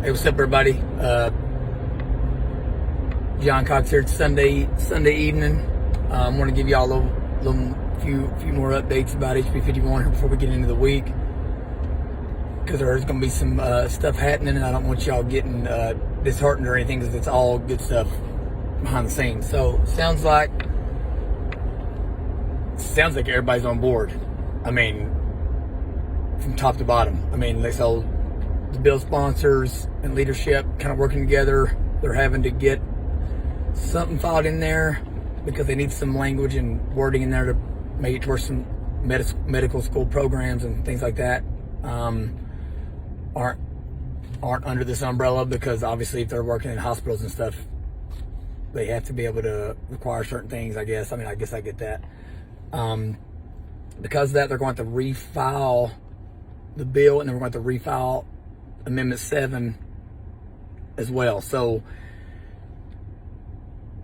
Hey, what's up, everybody? John Cox here. It's Sunday evening. I want to give y'all a few more updates about HB 51 here before we get into the week, because there's going to be some stuff happening, and I don't want y'all getting disheartened or anything, because it's all good stuff behind the scenes. So sounds like everybody's on board. I mean, from top to bottom. I mean, so the bill sponsors and leadership kind of working together. They're having to get something filed in there because they need some language and wording in there to make it towards some medical school programs and things like that. Aren't under this umbrella, because obviously if they're working in hospitals and stuff, they have to be able to require certain things, I guess. I mean, I guess I get that. Because of that, they're going to refile the bill, and then we're going to refile Amendment 7 as well. So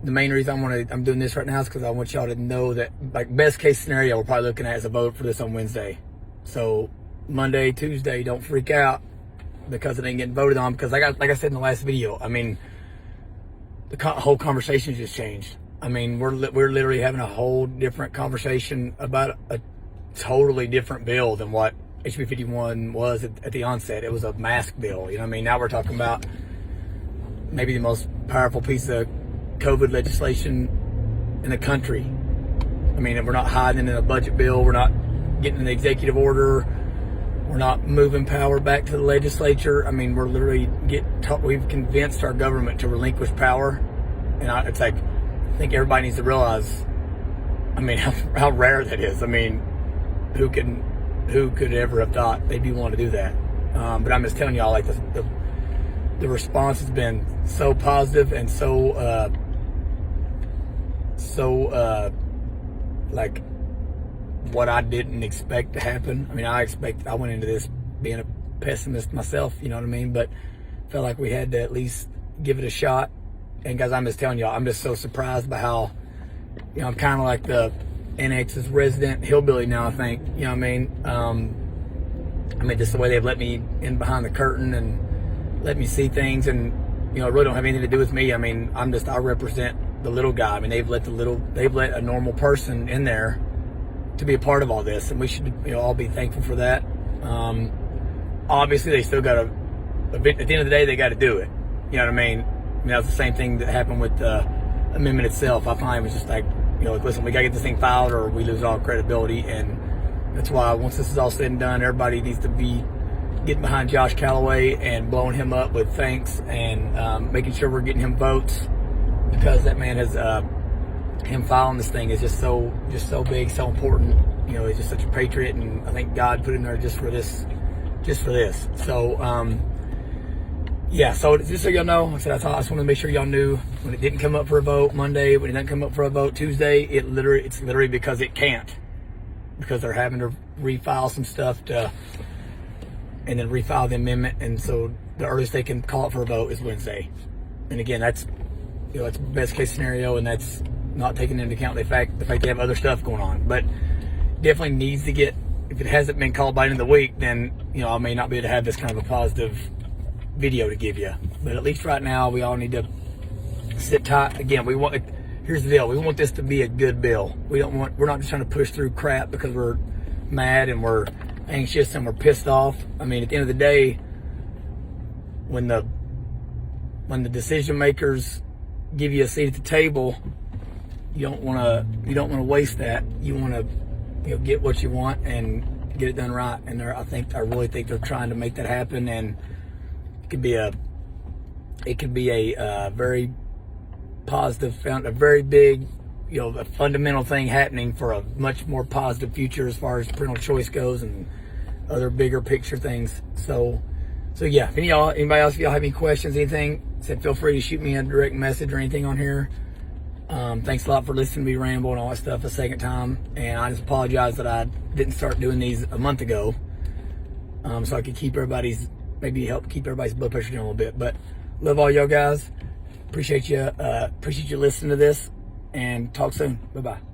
the main reason I'm doing this right now is because I want y'all to know that, like, best case scenario, we're probably looking at is a vote for this on Wednesday. So Monday, Tuesday, don't freak out because it ain't getting voted on, because like I said in the last video, I mean, the whole conversation just changed. I mean, we're literally having a whole different conversation about a totally different bill than what HB 51 was at the onset. It was a mask bill, you know what I mean? Now we're talking about maybe the most powerful piece of COVID legislation in the country. I mean, we're not hiding in a budget bill. We're not getting an executive order. We're not moving power back to the legislature. I mean, we're literally we've convinced our government to relinquish power. And it's like, I think everybody needs to realize, I mean, how rare that is. I mean, who could ever have thought they'd be willing to do that? But I'm just telling y'all, like, the response has been so positive and so like what I didn't expect to happen. I mean, I went into this being a pessimist myself, you know what I mean? But felt like we had to at least give it a shot. And guys, I'm just telling y'all, I'm just so surprised by how, you know, I'm kind of like the Annex's resident hillbilly now, I think. You know what I mean? Just the way they've let me in behind the curtain and let me see things, and, you know, it really don't have anything to do with me. I mean, I represent the little guy. I mean, they've let a normal person in there to be a part of all this, and we should, you know, all be thankful for that. Obviously, they still got to, at the end of the day, they got to do it. You know what I mean? I mean, that was the same thing that happened with the amendment itself. I find it was just like, you know, like, listen, we got to get this thing filed or we lose all credibility. And that's why once this is all said and done, everybody needs to be getting behind Josh Callaway and blowing him up with thanks, and making sure we're getting him votes, because that man has, him filing this thing is just so big, so important. You know, he's just such a patriot, and I think God put him there just for this. So, yeah, so just so y'all know, like I said, I just want to make sure y'all knew when it didn't come up for a vote Monday, when it didn't come up for a vote Tuesday, it's literally because it can't, because they're having to refile some stuff and then refile the amendment, and so the earliest they can call it for a vote is Wednesday. And again, that's, you know, that's best case scenario, and that's not taking into account the fact they have other stuff going on. But definitely needs to get, if it hasn't been called by the end of the week, then, you know, I may not be able to have this kind of a positive video to give you. But at least right now, we all need to sit tight. Again, here's the deal, we want this to be a good bill. We're not just trying to push through crap because we're mad and we're anxious and we're pissed off. I mean, at the end of the day, when the decision makers give you a seat at the table, you don't want to waste that. You want to, you know, get what you want and get it done right. And I really think they're trying to make that happen. And it could be a very positive, a very big, you know, a fundamental thing happening for a much more positive future as far as parental choice goes and other bigger picture things. So yeah, if anybody else, if y'all have any questions, anything, feel free to shoot me a direct message or anything on here. Thanks a lot for listening to me ramble and all that stuff a second time. And I just apologize that I didn't start doing these a month ago, so I could help keep everybody's blood pressure down a little bit. But love all y'all guys. Appreciate you listening to this, and talk soon. Bye-bye.